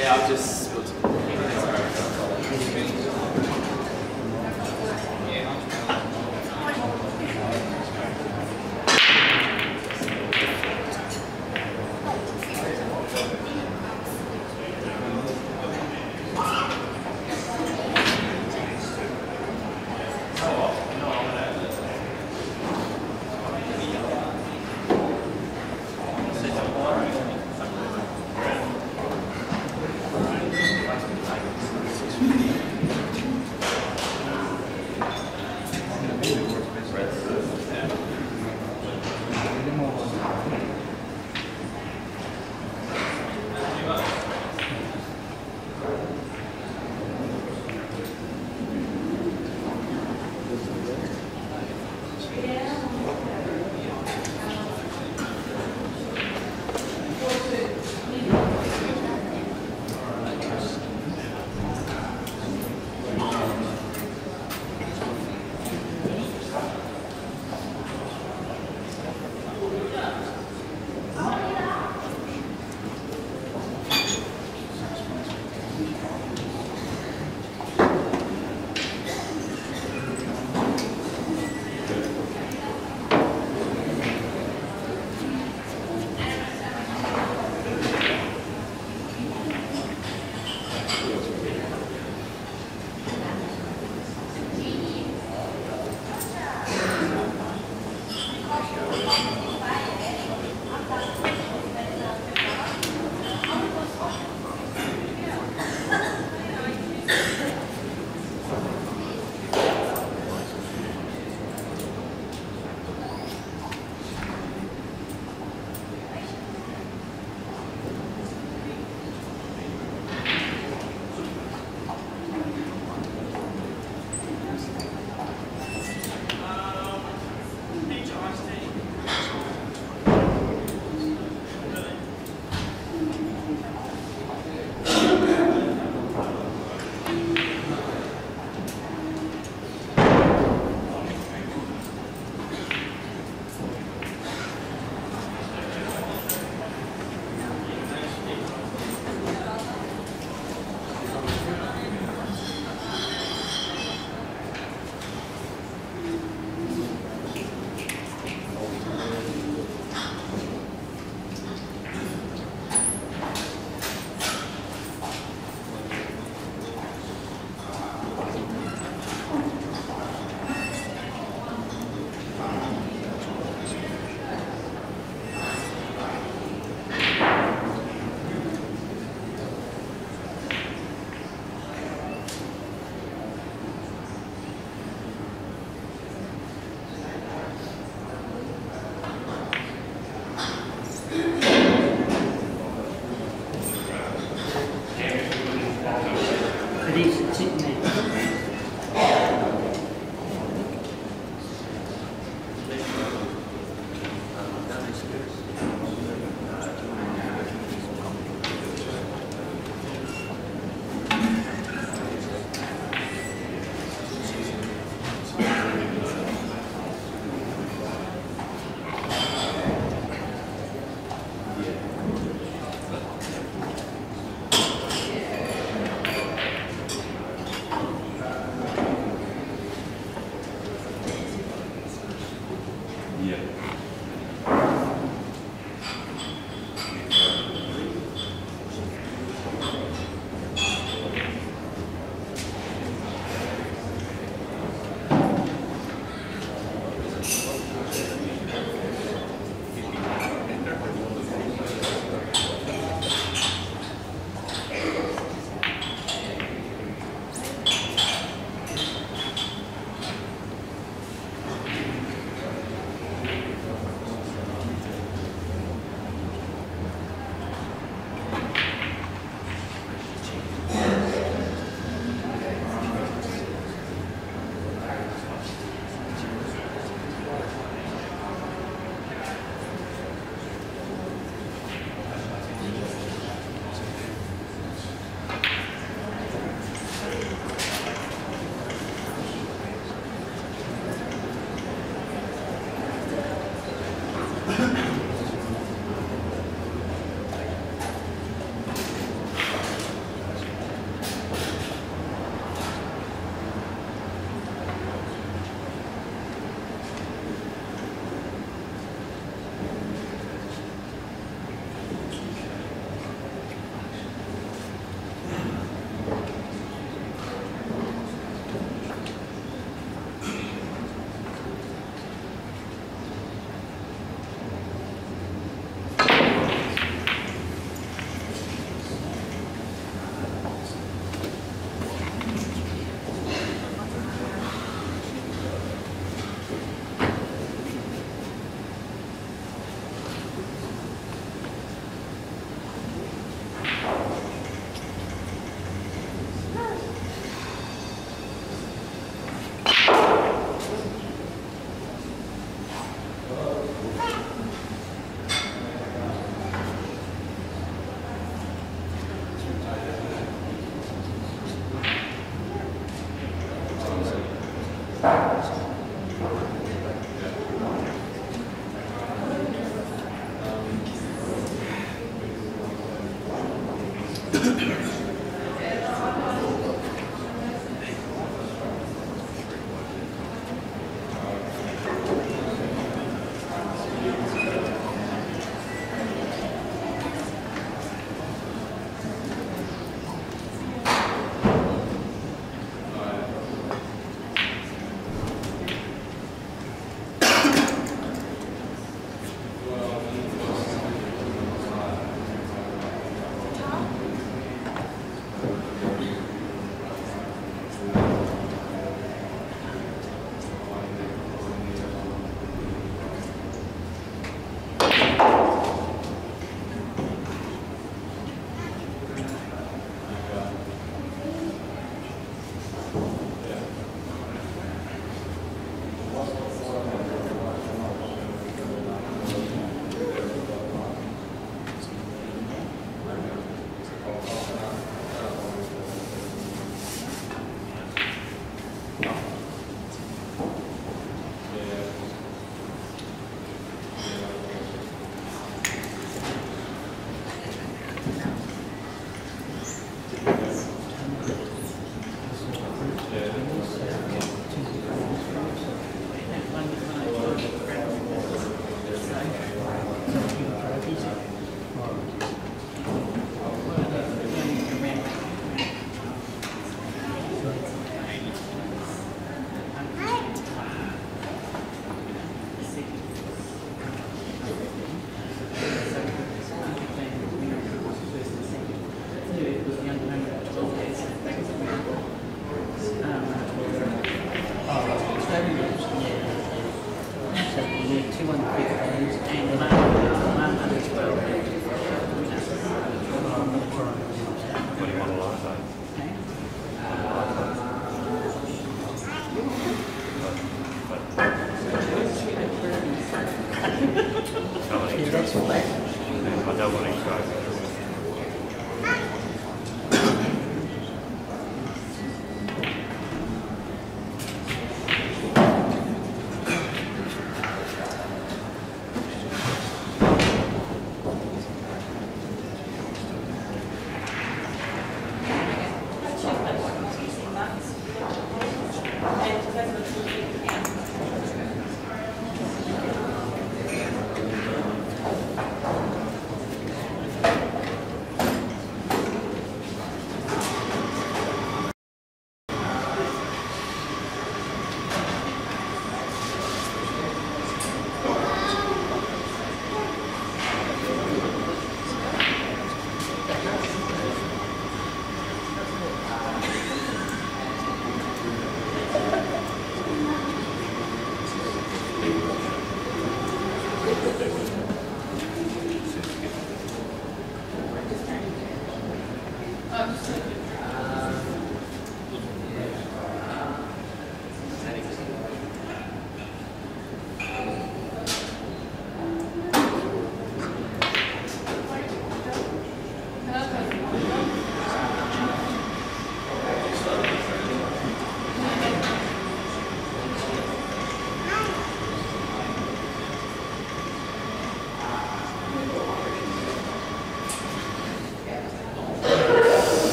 Yeah, I've just spilled.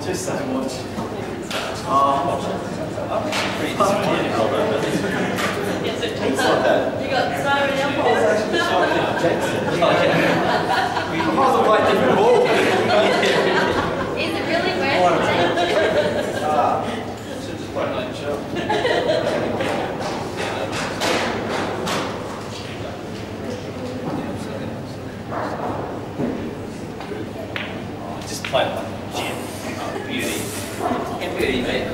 Just so much. You got so many apples. Quite different ball. Is it really worth it? Should just play a night shot. Just play like a gym. Oh, beauty. Yeah, beauty, mate.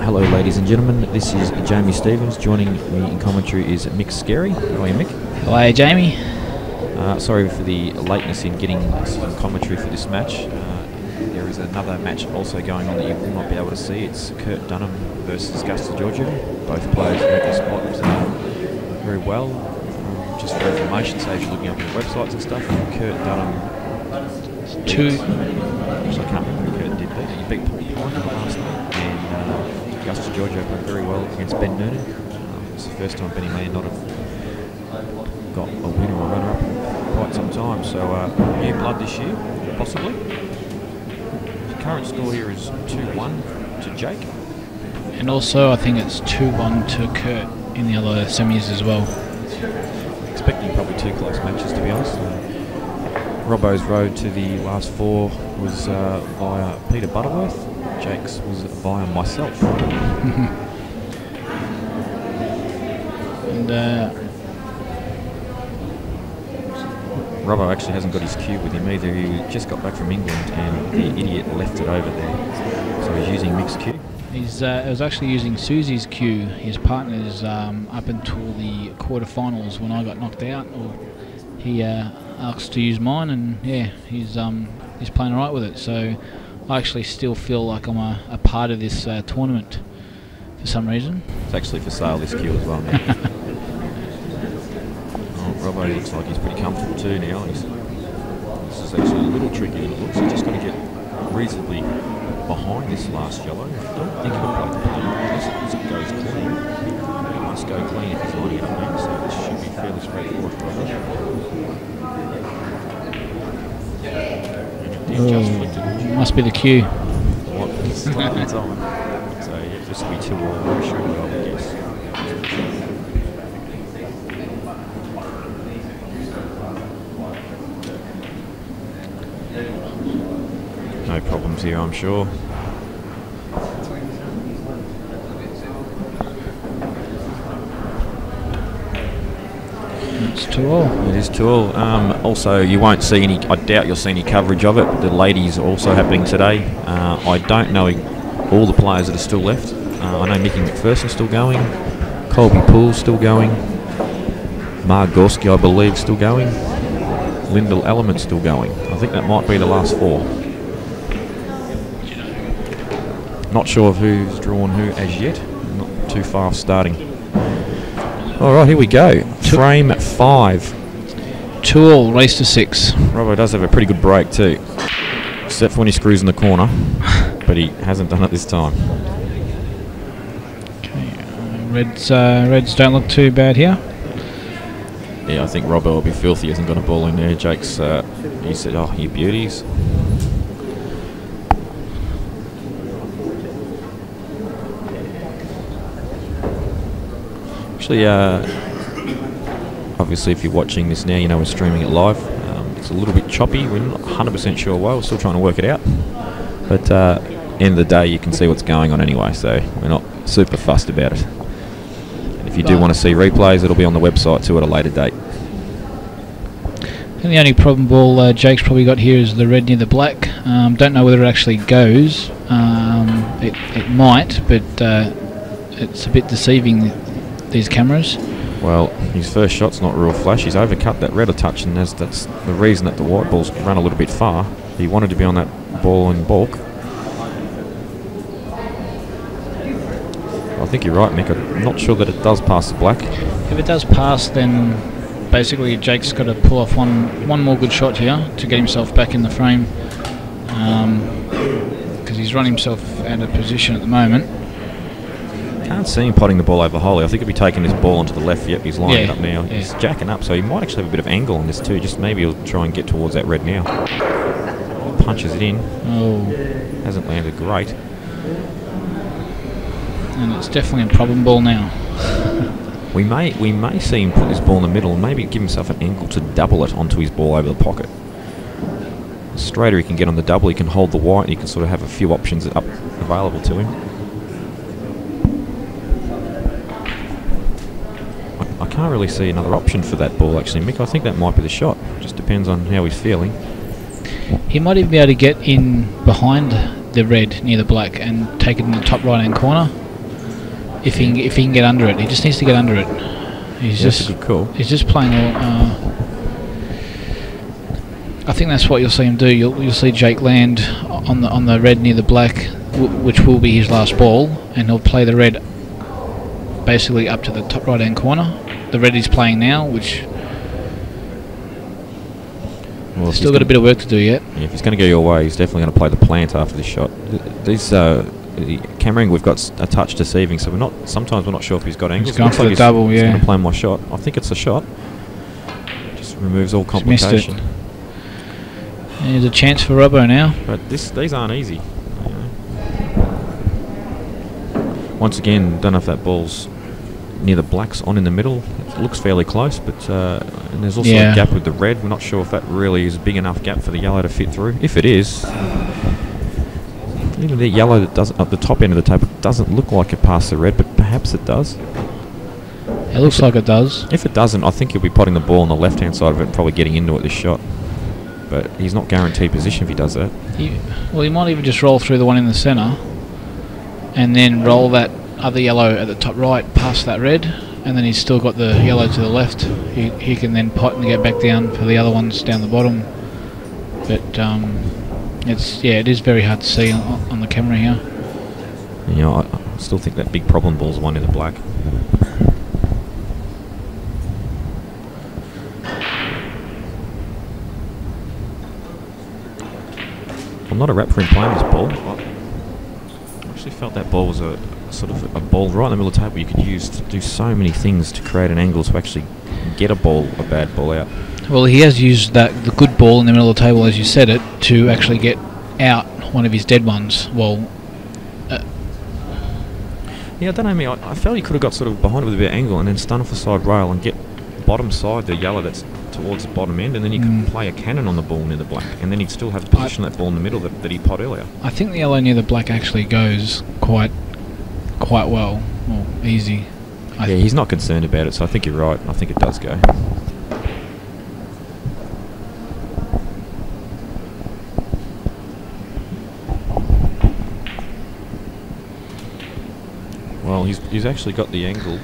Hello ladies and gentlemen, this is Jamie Stevens. Joining me in commentary is Mick Scerri. How are you, Mick? Hi Jamie. Sorry for the lateness in getting some commentary for this match. There is another match also going on that you will not be able to see. It's Kurt Dunham versus Gus Georgiou. Both players make the spot very well. Just for information, saves you looking up your websites and stuff. Kurt Dunham actually I can't remember who Kurt did beat. He beat Paul Pine last night, and Augusta Georgia played very well against Ben Noonan. It's the first time Benny may not have got a win or a runner-up in quite some time. So new blood this year, possibly. The current score here is 2-1 to Jake. And also, I think it's 2-1 to Kurt in the other semis as well. Expecting probably 2 close matches, to be honest. Robbo's road to the last 4 was via Peter Butterworth. Jake's was via myself. And Robbo actually hasn't got his cue with him either. He just got back from England and the idiot left it over there. So he's using mixed cue. He's was actually using Susie's cue, his partner's, up until the quarterfinals when I got knocked out. Or he asked to use mine, and yeah, he's playing alright with it. So I actually still feel like I'm a part of this tournament for some reason. It's actually for sale, this cue as well now. Robbo looks like he's pretty comfortable too now. This is actually a little tricky than it looks. He's just got to get reasonably behind this last yellow. I don't think he'll play the plane unless it goes clean. It must go clean if he's lining up now, so this should be fairly straightforward for us. Must be the cue. What? Start the time. So yeah, this will be 2 all very shortly, I would guess. No problems here, I'm sure. It's 2-all. It is 2-all. Also, you won't see any, I doubt you'll see any coverage of it. The ladies are also happening today. I don't know all the players that are still left. I know Nikki McPherson's still going. Colby Poole's still going. Mar Gorski, I believe, still going. Lyndall Element's still going. I think that might be the last 4. Not sure of who's drawn who as yet. Not too far off starting. Alright, here we go. Frame 5. 2-all, race to 6. Robbo does have a pretty good break too. Except for when he screws in the corner. But he hasn't done it this time. Okay, Reds don't look too bad here. Yeah, I think Robbo will be filthy. He hasn't got a ball in there. Jake's, he said, oh, you beauties. Actually, obviously, if you're watching this now, you know we're streaming it live. It's a little bit choppy. We're not 100% sure why. We're still trying to work it out. But end of the day, you can see what's going on anyway, so we're not super fussed about it. And if you do want to see replays, it'll be on the website too at a later date. And the only problem ball Jake's probably got here is the red near the black. Don't know whether it actually goes. It might, but it's a bit deceiving, these cameras. Well, his first shot's not real flash. He's overcut that red a touch, and that's the reason that the white ball's run a little bit far. He wanted to be on that ball in bulk. I think you're right, Mick. I'm not sure that it does pass the black. If it does pass, then basically Jake's got to pull off one more good shot here to get himself back in the frame, because he's run himself out of position at the moment. Can't see him potting the ball over Holly. I think he'll be taking this ball onto the left. Yep, he's lining it up now. He's jacking up, so he might actually have a bit of angle on this too. Just maybe he'll try and get towards that red now. Punches it in. Oh. Hasn't landed great. And it's definitely a problem ball now. We may see him put this ball in the middle and maybe give himself an angle to double it onto his ball over the pocket. The straighter he can get on the double, he can hold the white, and he can sort of have a few options up available to him. I can't really see another option for that ball actually, Mick. I think that might be the shot. Just depends on how he's feeling. He might even be able to get in behind the red near the black and take it in the top right hand corner. If he can get under it, he just needs to get under it. He's That's a good call. He's just playing all. I think that's what you'll see him do. You'll see Jake land on the red near the black, which will be his last ball, and he'll play the red basically up to the top right hand corner. The red he's playing now, which still got a bit of work to do yet. Yeah, if he's going to go your way, he's definitely going to play the plant after this shot. These the camera angle we've got a touch deceiving, so sometimes we're not sure if he's got angles. He's gone for the double, he's yeah. going to play my shot. I think it's a shot. Just removes all He's missed it. complication. There's a chance for Robbo now. But these aren't easy. You know. Once again, don't know if that ball's near the blacks on in the middle. It looks fairly close, but and there's also a gap with the red. We're not sure if that really is a big enough gap for the yellow to fit through. If it is, even the yellow that doesn't at the top end of the table doesn't look like it passed the red, but perhaps it does. It looks like it does. If it doesn't, I think he'll be potting the ball on the left-hand side of it and probably getting into it this shot. But he's not guaranteed position if he does that. Well, he might even just roll through the one in the centre and then roll that other yellow at the top right past that red, and then he's still got the yellow to the left. He can then pot and get back down for the other ones down the bottom. But it is very hard to see on the camera here. You know, I still think that big problem ball's the one in the black. I'm not a rap for him playing this ball. I actually felt that ball was a sort of a ball right in the middle of the table you could use to do so many things to create an angle to actually get a bad ball out. Well, he has used the good ball in the middle of the table, as you said it, to actually get out one of his dead ones. Well, yeah, I don't know, I felt he could have got sort of behind it with a bit of angle and then stun off the side rail and get bottom side, the yellow that's towards the bottom end, and then you could play a cannon on the ball near the black, and then he'd still have position that ball in the middle that he pot earlier. I think the yellow near the black actually goes quite well, or easy. Yeah, he's not concerned about it, so I think you're right. I think it does go. Well, he's actually got the angle.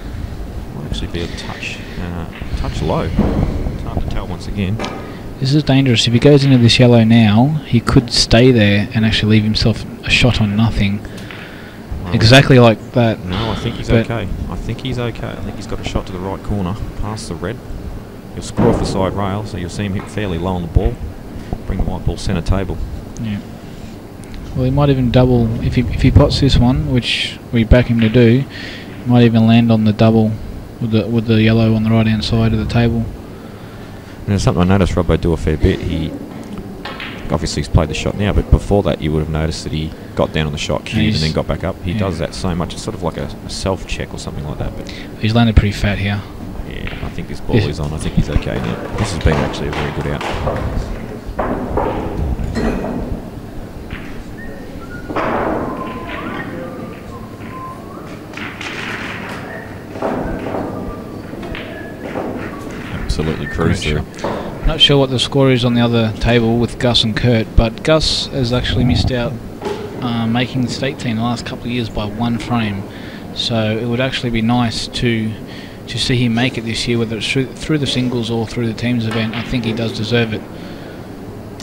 Might actually be a touch low. It's hard to tell once again. This is dangerous. If he goes into this yellow now, he could stay there and actually leave himself a shot on nothing. Well, exactly like that. No, I think he's okay. I think he's okay. I think he's got a shot to the right corner, past the red. He'll screw off the side rail, so you'll see him hit fairly low on the ball. Bring the white ball centre table. Yeah. Well, he might even double if he pots this one, which we back him to do. He might even land on the double with the yellow on the right hand side of the table. And there's something I noticed Robbo do a fair bit. He obviously he's played the shot now, but before that you would have noticed that he got down on the shot cue and then got back up. He does that so much. It's sort of like a self check or something like that. But he's landed pretty fat here. Yeah, I think this ball is on. I think he's okay now. This has been actually a very good out. Absolutely cruised through. Not sure what the score is on the other table with Gus and Kurt, but Gus has actually missed out making the state team the last couple of years by 1 frame. So it would actually be nice to see him make it this year, whether it's through the singles or through the teams event. I think he does deserve it.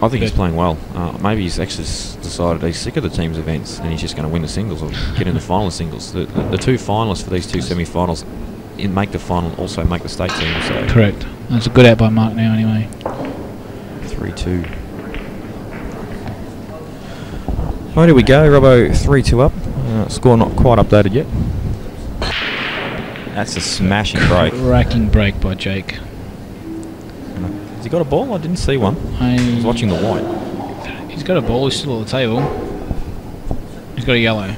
I think he's playing well. Maybe he's actually decided he's sick of the teams events and he's just going to win the singles or get in the final singles. The 2 finalists for these 2 semi-finals make the final, also make the state team. So correct. That's a good out by Mark now anyway. 3-2. Right, here we go. Robbo 3-2 up. Score not quite updated yet. That's a smashing break. Cracking break by Jake. Has he got a ball? I didn't see one. I was watching the white. He's got a ball. He's still at the table. He's got a yellow.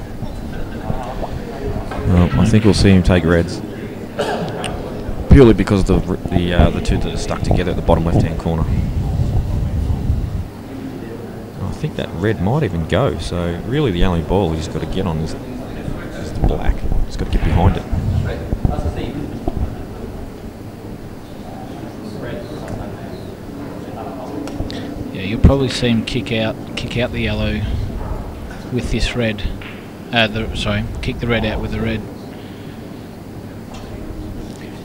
Well, I think we'll see him take reds. Purely because of the 2 that are stuck together at the bottom left-hand corner. I think that red might even go. So really, the only ball he's got to get on is the black. He's got to get behind it. Yeah, you'll probably see him kick out the yellow with this red. Kick the red out with the red.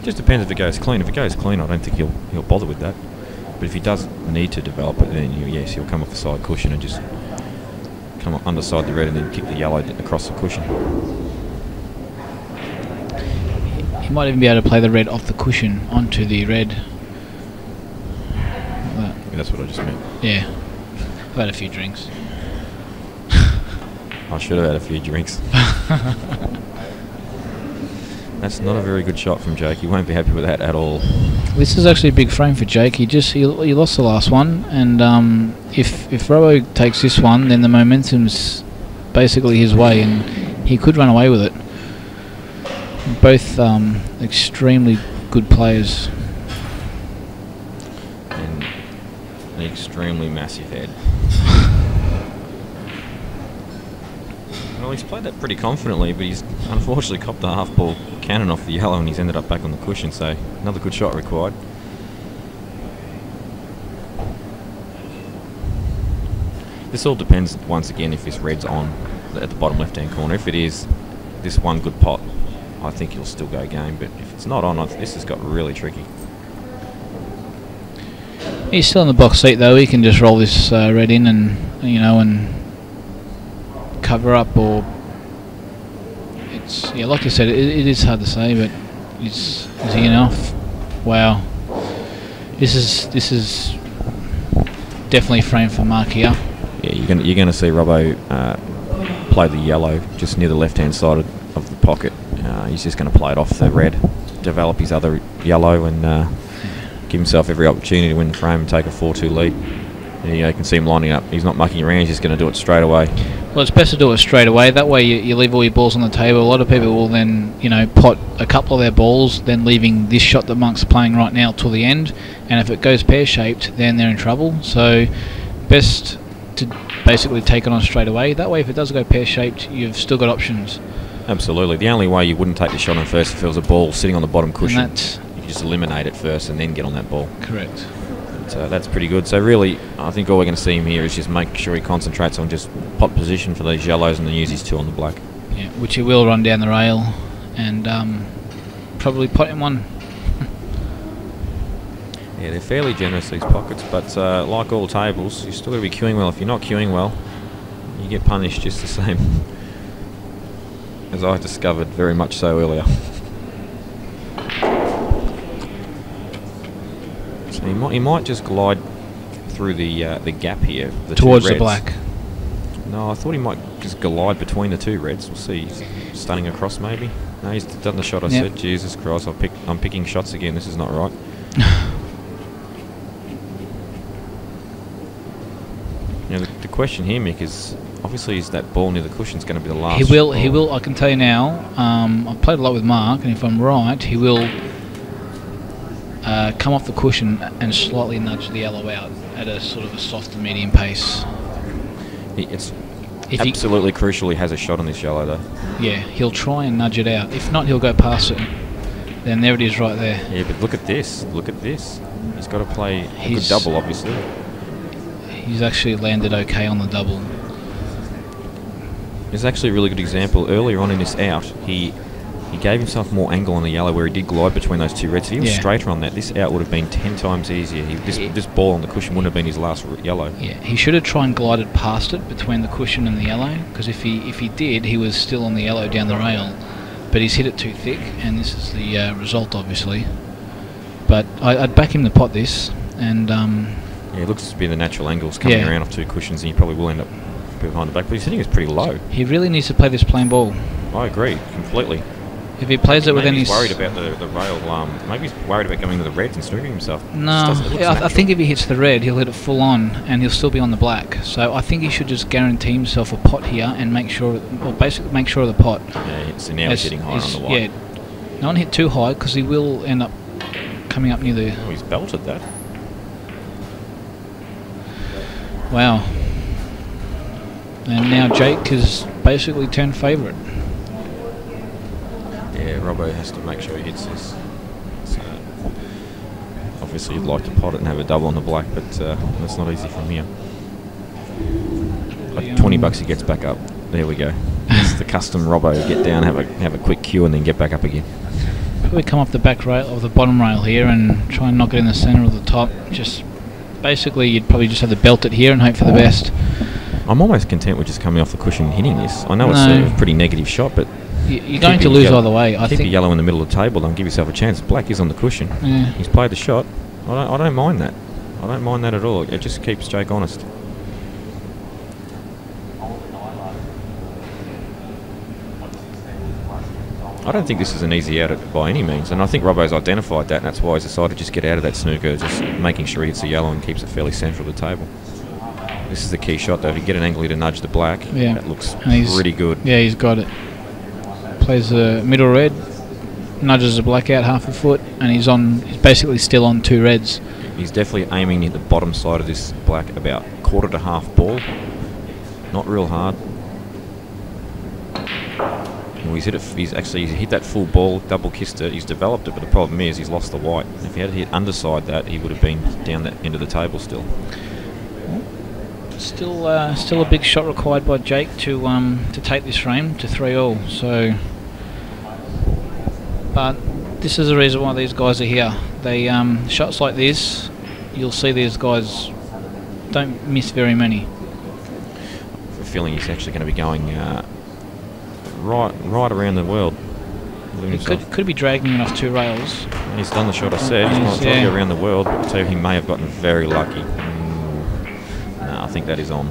Just depends if it goes clean. If it goes clean, I don't think he'll bother with that. But if he does need to develop it, then yes, he'll come off the side cushion and just come underside the red and then kick the yellow across the cushion. He might even be able to play the red off the cushion onto the red. Like that. That's what I just meant. Yeah, I've had a few drinks. I should have had a few drinks. That's not a very good shot from Jake. He won't be happy with that at all. This is actually a big frame for Jake. He lost the last one, and if Robbo takes this one, then the momentum's basically his way, and he could run away with it. Both extremely good players. And an extremely massive head. Well, he's played that pretty confidently, but he's unfortunately copped the half-ball cannon off the yellow, and he's ended up back on the cushion, so another good shot required. This all depends, once again, if this red's on at the bottom left-hand corner. If it is, this one good pot, I think he'll still go game, but if it's not on, this has got really tricky. He's still in the box seat though. He can just roll this red in and and cover up, or it's like you said, it is hard to say, but is he enough? Wow, this is definitely frame for Marc here. Yeah, you're gonna see Robbo play the yellow just near the left-hand side of the pocket. He's just going to play it off the red, develop his other yellow, and give himself every opportunity to win the frame and take a 4-2 lead. And, you can see him lining up. He's not mucking around. He's just going to do it straight away. Well, it's best to do it straight away. That way you leave all your balls on the table. A lot of people will then, pot a couple of their balls, then leaving this shot that Marc's playing right now till the end. And if it goes pear-shaped, then they're in trouble. So best to basically take it on straight away. That way, if it does go pear-shaped, you've still got options. Absolutely. The only way you wouldn't take the shot on first if it was a ball sitting on the bottom cushion. And you can just eliminate it first and then get on that ball. Correct. But, that's pretty good. So really, I think all we're going to see him here is just make sure he concentrates on just pot position for these yellows and then use his 2 on the black. Yeah, which he will run down the rail and probably pot in one. Yeah, they're fairly generous, these pockets, but like all tables, you're still got to be queuing well. If you're not queuing well, you get punished just the same. As I discovered very much so earlier. So he might just glide through the gap here. Towards the black. No, I thought he might just glide between the 2 reds. We'll see. He's stunning across maybe. No, he's done the shot I said. Jesus Christ, I'm picking shots again. This is not right. The question here, Mick, is obviously is that ball near the cushion is going to be the last. He will. I can tell you now. I've played a lot with Marc, and if I'm right, he will come off the cushion and slightly nudge the yellow out at a sort of a soft to medium pace. It's absolutely crucial he has a shot on this yellow, though. Yeah, he'll try and nudge it out. If not, he'll go past it. Then there it is right there. Yeah, but look at this. Look at this. He's got to play a good double, obviously. He's actually landed okay on the double. There's actually a really good example. Earlier on in this out, he gave himself more angle on the yellow where he did glide between those 2 reds. If he was straighter on that, this out would have been 10 times easier. This ball on the cushion wouldn't have been his last yellow. Yeah, he should have tried and glided past it between the cushion and the yellow, because if he did, he was still on the yellow down the rail. But he's hit it too thick, and this is the result, obviously. But I'd back him to pot this, and... yeah, it looks to be the natural angles coming around off 2 cushions, and he probably will end up behind the back. But his hitting is pretty low. He really needs to play this plain ball. I agree completely. If he plays it with any... Maybe he's worried about the rail. Maybe he's worried about going to the reds and screwing himself. No, I think if he hits the red, he'll hit it full on, and he'll still be on the black. So I think he should just guarantee himself a pot here and make sure, or basically make sure of the pot. Yeah, so now he's hitting higher on the white. Yeah, no one hit too high because he will end up coming up near the... Oh, he's belted that. Wow. And now Jake has basically turned favourite. Yeah, Robbo has to make sure he hits this. So obviously you'd like to pot it and have a double on the black, but that's not easy from here. Like $20 he gets back up. There we go. It's the custom Robbo. Get down, have a quick cue, and then get back up again. Probably come off the back rail or the bottom rail here and try and knock it in the centre of the top. Just basically, you'd probably just have to belt it here and hope for the best. I'm almost content with just coming off the cushion and hitting this. I know it's a pretty negative shot, but you're going to lose either way. I think think a yellow in the middle of the table. Don't give yourself a chance. Black is on the cushion. Yeah. He's played the shot. I don't mind that. I don't mind that at all. It just keeps Jake honest. I don't think this is an easy out by any means, and I think Robbo's identified that, and that's why he's decided to just get out of that snooker, just making sure he hits the yellow and keeps it fairly central of the table. This is the key shot, though. If you get an angle to nudge the black, that looks pretty good. Yeah, he's got it. Plays the middle red, nudges the black out half a foot, and he's basically still on 2 reds. He's definitely aiming at the bottom side of this black, about quarter to half ball. Not real hard. Well, he's hit that full ball, double kissed it, he's developed it, but the problem is he's lost the white. If he had hit underside that, he would have been down that end of the table still. Still a big shot required by Jake to take this frame to 3-all. So, but this is the reason why these guys are here. They shots like this, you'll see these guys don't miss very many. I have a feeling he's actually going to be going right around the world. He could be dragging it off 2 rails. And he's done the shot I said. He's not trying to go around the world, so he may have gotten very lucky. No, I think that is on.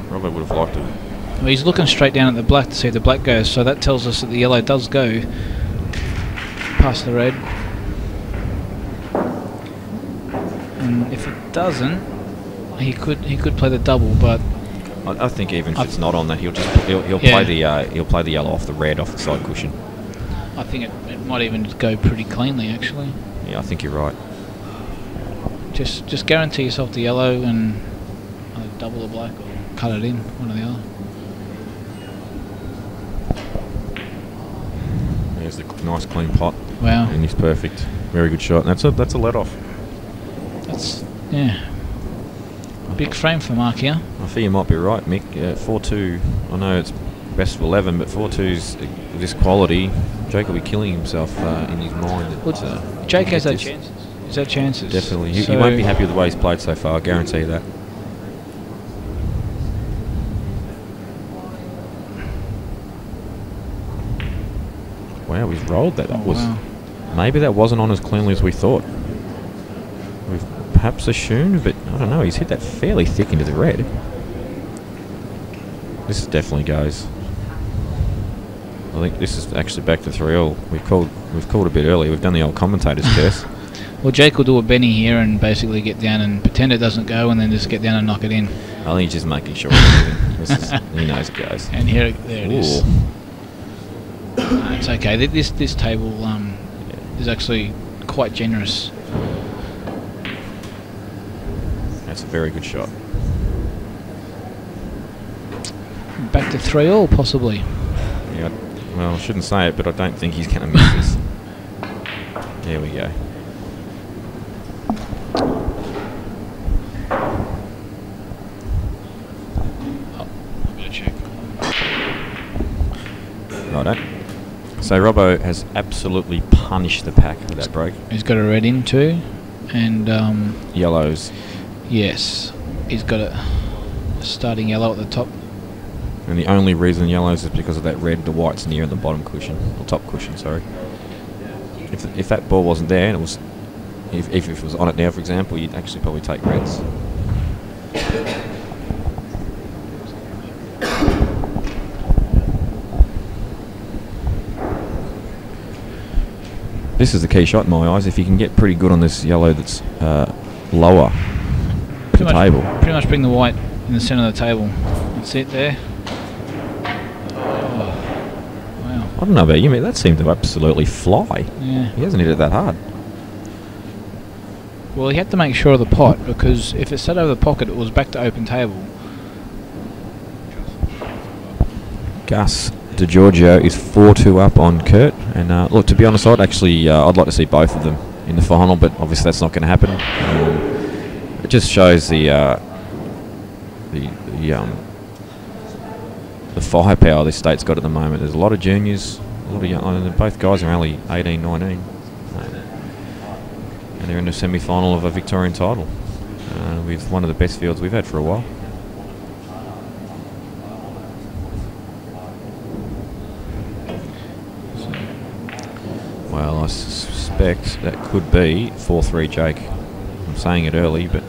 Robert would have liked it. Well, he's looking straight down at the black to see if the black goes, so that tells us that the yellow does go past the red. And if it doesn't, he could play the double, but I think even if it's not on that, he'll play the yellow off the red off the side cushion. I think it might even go pretty cleanly, actually. Yeah, I think you're right. Just guarantee yourself the yellow and either double the black or cut it in, one or the other. There's the nice clean pot. Wow. And he's perfect. Very good shot. And that's a let off. That's big frame for Marc here. I fear you might be right, Mick. 4-2. I know it's best of 11, but 4-2's this quality. Jake will be killing himself in his mind. Jake has that chances. Is that chances? Definitely. He won't be happy with the way he's played so far. I guarantee that. Wow, he's rolled that. Maybe that wasn't on as cleanly as we thought. We've perhaps assumed, but I don't know. He's hit that fairly thick into the red. This definitely goes. I think this is actually back to 3-all. We've called a bit early. We've done the old commentator's curse. Well, Jake will do a Benny here and basically get down and pretend it doesn't go, and then just get down and knock it in. I think he's just making sure he knows it goes. And there it is. It's okay. This table is actually quite generous. That's a very good shot. Back to 3-all, possibly. Yeah. Well, I shouldn't say it, but I don't think he's going to miss this. There we go. Righto. So Robbo has absolutely punished the pack with that break. He's got a red in too, and yellows. Yes, he's got a starting yellow at the top. And the only reason yellows is because of that red. The white's near the bottom cushion, or top cushion. Sorry. If that ball wasn't there, and it was, if it was on it now, for example, you'd actually probably take reds. This is the key shot in my eyes. If you can get pretty good on this yellow that's lower the table. Pretty much bring the white in the centre of the table. That's it there. Oh, wow. I don't know about you, mate. That seemed to absolutely fly. Yeah. He hasn't hit it that hard. Well, he had to make sure of the pot, because if it sat over the pocket, it was back to open table. Gus DeGiorgio is 4-2 up on Kurt, and look, to be honest, I'd like to see both of them in the final, but obviously that's not going to happen. It just shows the firepower this state's got at the moment. There's a lot of juniors, a lot of young, both guys are only 18, 19, and they're in the semi-final of a Victorian title with one of the best fields we've had for a while. Well, I suspect that could be 4-3 Jake. I'm saying it early, but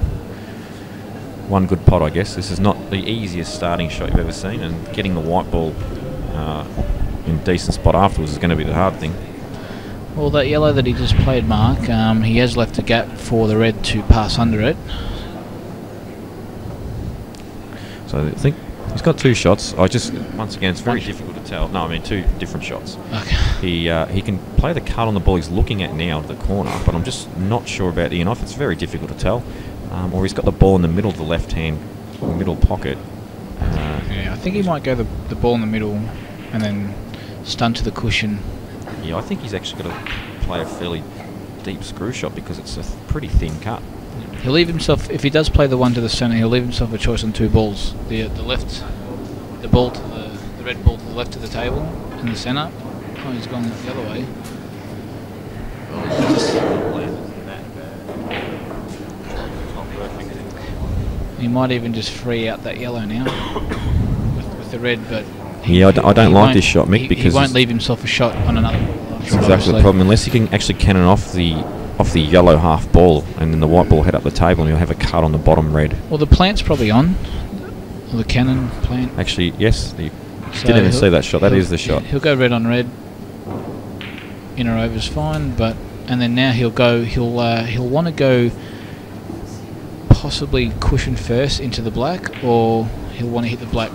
one good pot, I guess. This is not the easiest starting shot you've ever seen, and getting the white ball in decent spot afterwards is going to be the hard thing. Well, that yellow that he just played, Mark, he has left a gap for the red to pass under it. So I think he's got 2 shots. Once again, it's very difficult to tell. No, I mean 2 different shots. Okay. He can play the cut on the ball he's looking at now to the corner, but I'm just not sure about the in-off. It's very difficult to tell. Or he's got the ball in the middle of the left-hand middle pocket. Yeah, I think he might go the ball in the middle and then stun to the cushion. Yeah, I think he's actually got to play a fairly deep screw shot because it's a pretty thin cut. He'll leave himself, if he does play the one to the centre, he'll leave himself a choice on 2 balls. The ball to the red ball to the left of the table in the centre. Oh, he's gone the other way. He might even just free out that yellow now with the red, but I don't like this shot, Mick, because he won't leave himself a shot on another ball. That's exactly the problem. Unless he can actually cannon off the yellow half ball, and then the white ball head up the table, and he'll have a cut on the bottom red. Well, the plant's probably on. Or the cannon plant. Actually, yes. Didn't even see that shot. That is the shot. He'll go red on red. Inner over's fine, and then now he'll want to go possibly cushion first into the black, or he'll want to hit the black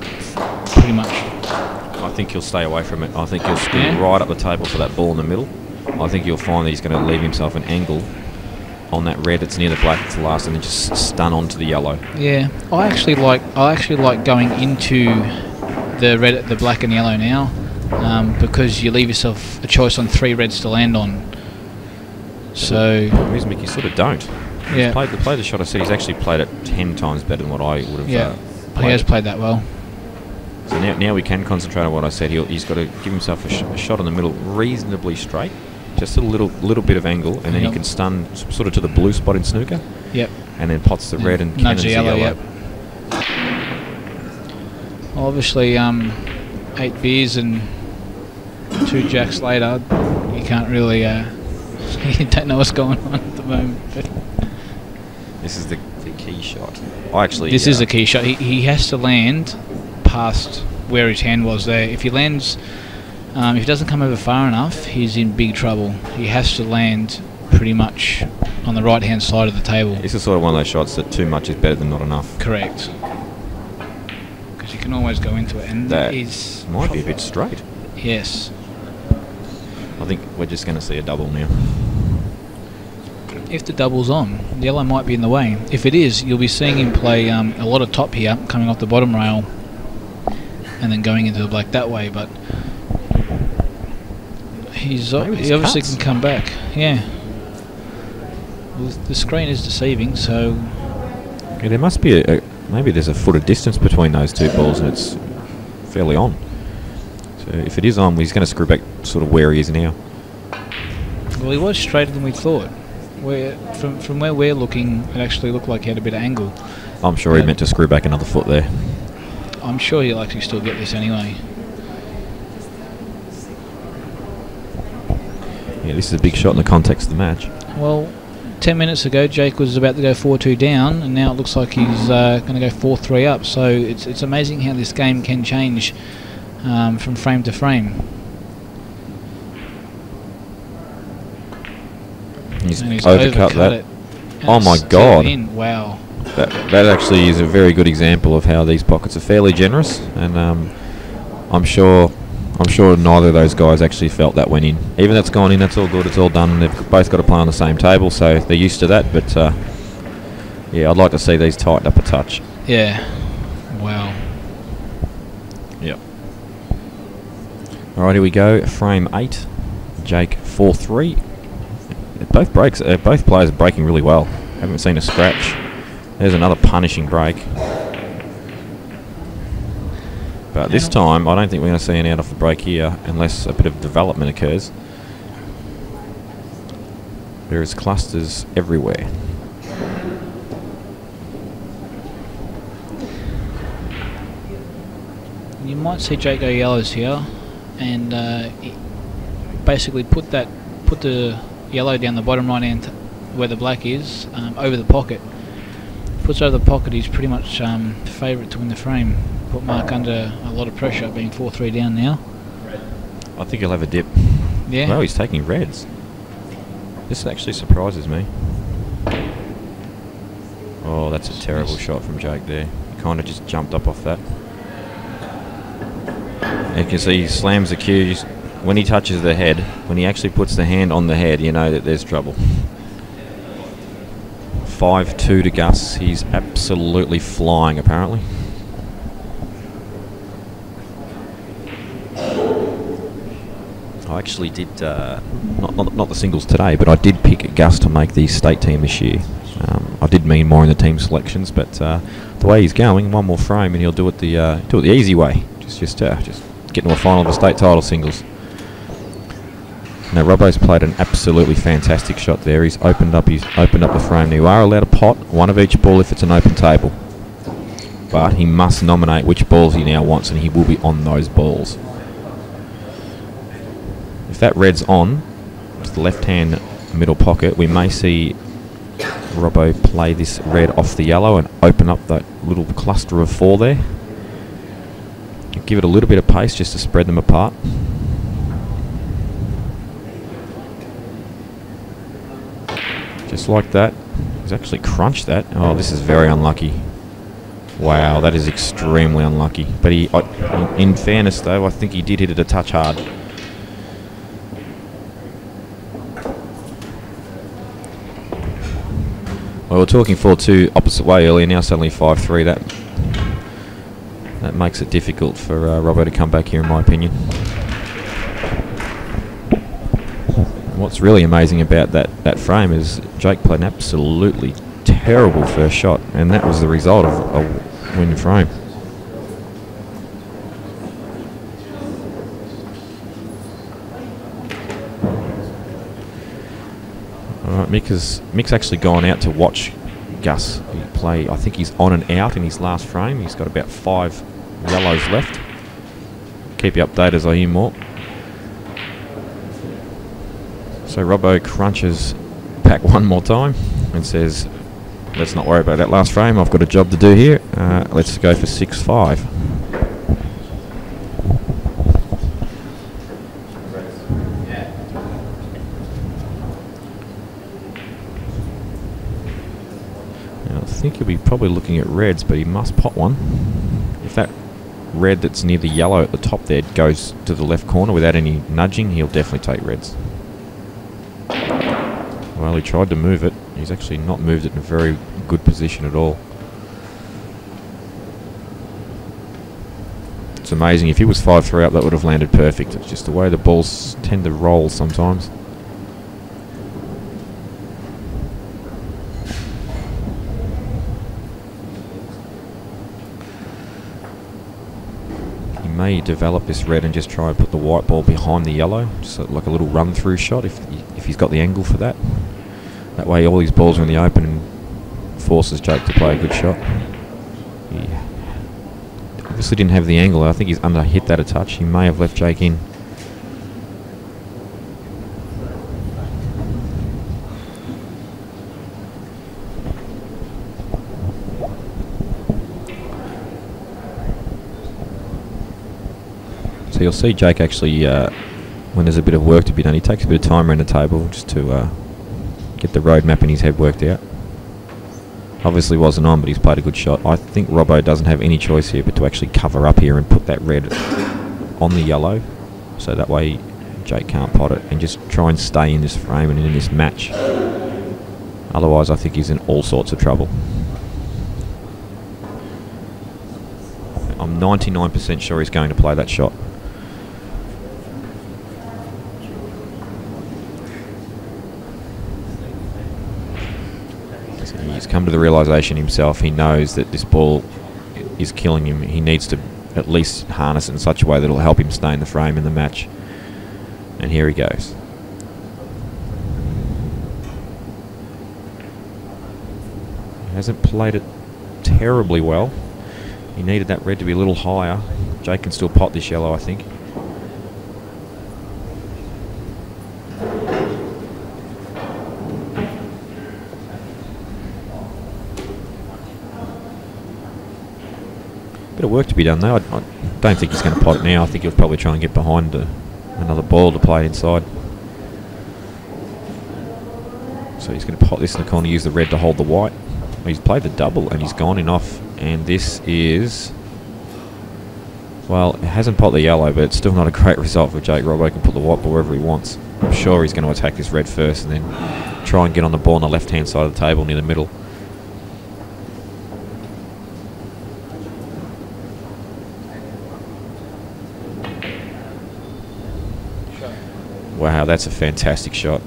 pretty much. I think he'll stay away from it. I think he'll scoot right up the table for that ball in the middle. I think you'll find that he's going to leave himself an angle on that red that's near the black that's the last, and then just stun onto the yellow. Yeah, I actually like going into the black and yellow now, because you leave yourself a choice on 3 reds to land on. So whereas Mickey sort of don't. Yeah, He's played the shot. I said he's actually played it 10 times better than what I would have. Yeah, he has played that well. So now we can concentrate on what I said. He's got to give himself a shot in the middle, reasonably straight, just a little bit of angle, and then he can stun sort of to the blue spot in snooker. Yep. And then pots the red and cannons the yellow. Yep. Obviously, 8 beers and 2 jacks later, you can't really, you don't know what's going on at the moment. But this is the key shot. This is the key shot. He has to land past where his hand was there. If he lands, if he doesn't come over far enough, he's in big trouble. He has to land pretty much on the right-hand side of the table. This is sort of one of those shots that too much is better than not enough. Correct. Because you can always go into it, and that might be a bit straight. Yes. I think we're just going to see a double now. If the double's on, the yellow might be in the way. If it is, you'll be seeing him play a lot of top here, coming off the bottom rail, and then going into the black that way. But he obviously can come back. Yeah. Well, the screen is deceiving, so. Yeah, there must be maybe there's a foot of distance between those 2 balls, and it's fairly on. So if it is on, he's going to screw back sort of where he is now. Well, he was straighter than we thought. From where we're looking, it actually looked like he had a bit of angle. I'm sure he meant to screw back another foot there. I'm sure he'll actually still get this anyway. Yeah, this is a big shot in the context of the match. Well, 10 minutes ago, Jake was about to go 4-2 down, and now it looks like he's going to go 4-3 up. So it's amazing how this game can change from frame to frame. He's overcut that. Oh my God! Wow. That actually is a very good example of how these pockets are fairly generous, and I'm sure neither of those guys actually felt that went in. Even that's gone in, that's all good, it's all done. They've both got to play on the same table, so they're used to that. But yeah, I'd like to see these tightened up a touch. Yeah. Wow. Yep. All right, here we go. Frame 8. Jake 4-3. Both players are breaking really well. Haven't seen a scratch. There's another punishing break. But this time, I don't think we're going to see any out off the break here unless a bit of development occurs. There is clusters everywhere. You might see Jake go yellows here, and basically put the yellow down the bottom right hand where the black is, over the pocket. Puts over the pocket, he's pretty much favourite to win the frame. Put Mark under a lot of pressure, being 4-3 down now. I think he'll have a dip. Yeah. Well, he's taking reds. This actually surprises me. Oh, that's a terrible shot from Jake there. He kind of just jumped up off that. And you can see he slams the cue. When he touches the head, when he actually puts the hand on the head, you know that there's trouble. 5-2 to Gus. He's absolutely flying, apparently. I actually did, not the singles today, but I did pick Gus to make the state team this year. I did mean more in the team selections, but the way he's going, one more frame and he'll do it the easy way. Just get to a final of the state title singles. Now Robbo's played an absolutely fantastic shot there. He's opened up the frame. Now you are allowed a pot, one of each ball if it's an open table. But he must nominate which balls he now wants, and he will be on those balls. If that red's on, it's the left-hand middle pocket, we may see Robbo play this red off the yellow and open up that little cluster of 4 there. Give it a little bit of pace just to spread them apart. Just like that. He's actually crunched that. Oh, this is very unlucky. Wow, that is extremely unlucky. But in fairness though, I think he did hit it a touch hard. Well, we're talking 4-2 opposite way earlier, now suddenly 5-3. That makes it difficult for Robbo to come back here, in my opinion. And what's really amazing about that frame is Jake played an absolutely terrible first shot, and that was the result of a win frame. Alright, Mick's actually gone out to watch Gus play. I think he's on and out in his last frame. He's got about 5 yellows left. Keep you updated as I hear more. So Robbo crunches pack one more time and says, let's not worry about that last frame. I've got a job to do here. Let's go for 6-5. I think he'll be probably looking at reds, but he must pot one. If that red that's near the yellow at the top there goes to the left corner without any nudging, he'll definitely take reds. Well, he tried to move it. He's actually not moved it in a very good position at all. It's amazing. If he was 5-3 up, that would have landed perfect. It's just the way the balls tend to roll sometimes. May develop this red and just try and put the white ball behind the yellow, just like a little run-through shot if he's got the angle for that. That way all these balls are in the open and forces Jake to play a good shot. He obviously didn't have the angle. I think he's under-hit that a touch. He may have left Jake in. So you'll see Jake actually, when there's a bit of work to be done, he takes a bit of time around the table just to get the road map in his head worked out. Obviously wasn't on, but he's played a good shot. I think Robbo doesn't have any choice here but to actually cover up here and put that red on the yellow, so that way Jake can't pot it, and just try and stay in this frame and in this match. Otherwise I think he's in all sorts of trouble. I'm 99% sure he's going to play that shot. He's come to the realisation himself. He knows that this ball is killing him. He needs to at least harness it in such a way that it'll help him stay in the frame in the match. And here he goes. He hasn't played it terribly well. He needed that red to be a little higher. Jake can still pot this yellow, I think. Bit of work to be done though. I don't think he's going to pot it now. I think he'll probably try and get behind Another ball to play inside. So he's going to pot this in the corner, use the red to hold the white. He's played the double and he's gone in off. And this is... Well, it hasn't pot the yellow, but it's still not a great result for Jake Robbo. He can put the white ball wherever he wants. I'm sure he's going to attack this red first and then try and get on the ball on the left-hand side of the table near the middle. Wow, that's a fantastic shot.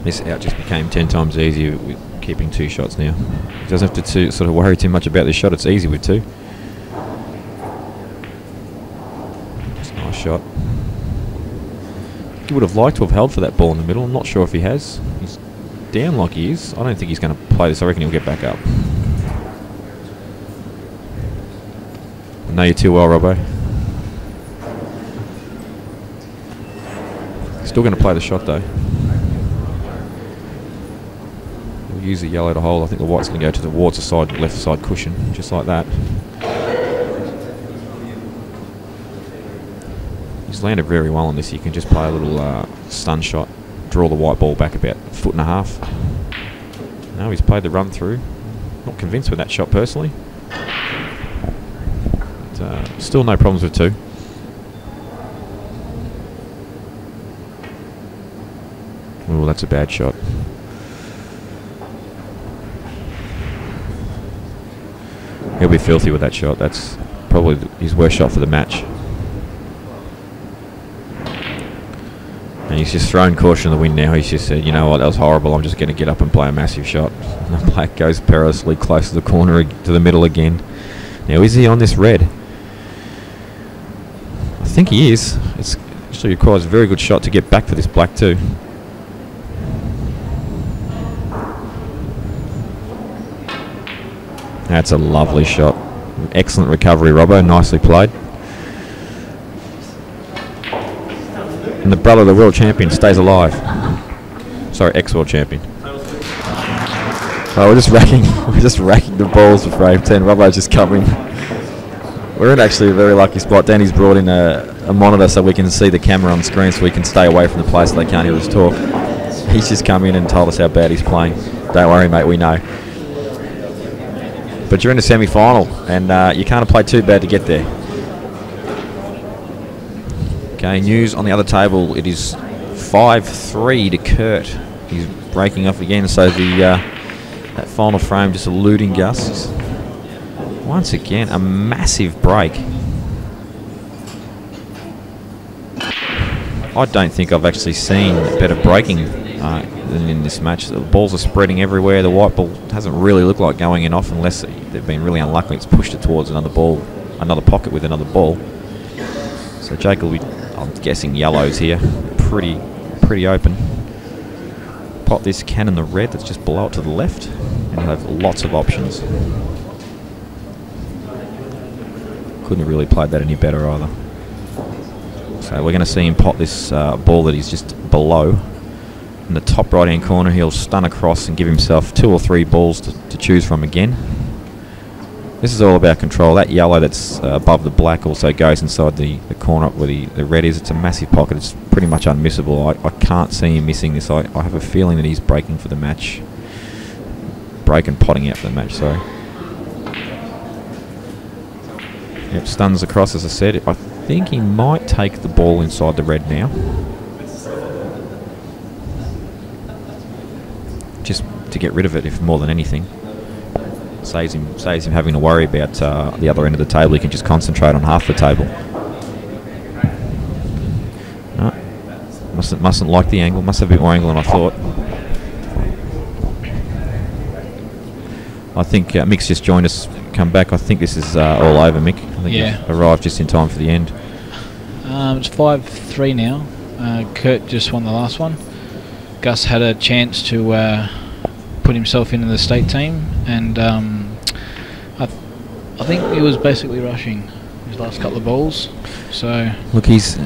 This out just became 10 times easier with keeping 2 shots now. He doesn't have to sort of worry too much about this shot. It's easy with 2. Just a nice shot. He would have liked to have held for that ball in the middle. I'm not sure if he has. He's down like he is. I don't think he's going to play this. I reckon he'll get back up. I know you too well, Robbo. Still going to play the shot though. He'll use the yellow to hold. I think the white's going to go towards the side, left side cushion, just like that. He's landed very well on this. You can just play a little stun shot, draw the white ball back about 1.5 foot. No, he's played the run through. Not convinced with that shot personally. But, still no problems with 2. Oh, that's a bad shot. He'll be filthy with that shot. That's probably his worst shot for the match. And he's just thrown caution to the wind now. He's just said, you know what, that was horrible. I'm just going to get up and play a massive shot. And the black goes perilously close to the corner, to the middle again. Now, is he on this red? I think he is. It actually requires a very good shot to get back for this black too. That's a lovely shot. Excellent recovery, Robbo. Nicely played. And the brother of the world champion stays alive. Sorry, ex-world champion. Oh, we're just racking the balls for frame 10. Robbo's just coming. We're in actually a very lucky spot. Danny's brought in a monitor so we can see the camera on screen so we can stay away from the place so they can't hear us talk. He's just come in and told us how bad he's playing. Don't worry, mate, we know. But you're in the semi-final, and you can't play too bad to get there. Okay, news on the other table. It is 5-3 to Kurt. He's breaking off again, so that final frame just eluding Gus. Once again, a massive break. I don't think I've actually seen better breaking than in this match. The balls are spreading everywhere. The white ball hasn't really looked like going in off unless they've been really unlucky. It's pushed it towards another ball, another pocket with another ball. So Jake will be, I'm guessing, yellows here. Pretty open. Pot this cannon the red that's just below it to the left, and he'll have lots of options. Couldn't have really played that any better either. So we're going to see him pot this ball that he's just below. In the top right hand corner, he'll stun across and give himself 2 or 3 balls to choose from again. This is all about control. That yellow that's above the black also goes inside the corner where the red is. It's a massive pocket. It's pretty much unmissable. I can't see him missing this. I have a feeling that he's breaking for the match. Break potting out for the match, sorry. Yep, stuns across, as I said. I think he might take the ball inside the red now. Just to get rid of it, if more than anything. Saves him having to worry about the other end of the table. He can just concentrate on half the table. No, mustn't like the angle. Must have a bit more angle than I thought. I think Mick's just joined us. Come back. I think this is all over, Mick. I think you've arrived just in time for the end. It's 5-3 now. Kurt just won the last one. Gus had a chance to put himself into the state team, and I think he was basically rushing his last couple of balls. So look, it's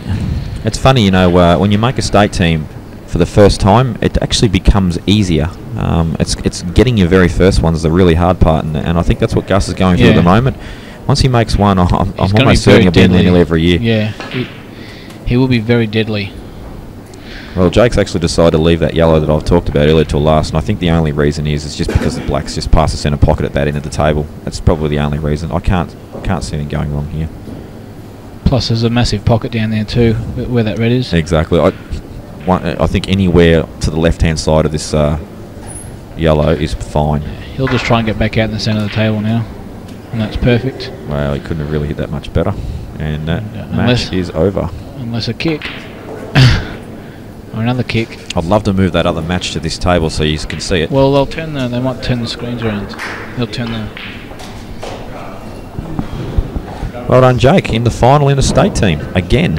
funny, you know, when you make a state team for the first time, it actually becomes easier. It's getting your very first one is the really hard part, and I think that's what Gus is going through at the moment. Once he makes one, I'm gonna almost be certain very he'll be in there deadly. nearly every year. Yeah, he will be very deadly. Well, Jake's actually decided to leave that yellow that I've talked about earlier till last, and I think the only reason is just because the black's just past the centre pocket at that end of the table. That's probably the only reason. I can't see anything going wrong here. Plus, there's a massive pocket down there too, where that red is. Exactly. I think anywhere to the left-hand side of this yellow is fine. He'll just try and get back out in the centre of the table now, and that's perfect. Well, he couldn't have really hit that much better, and that Unless- match is over. Unless a kick. Or another kick. I'd love to move that other match to this table so you can see it. Well, they might turn the screens around. They'll turn the... Well done, Jake, in the final in the state team again.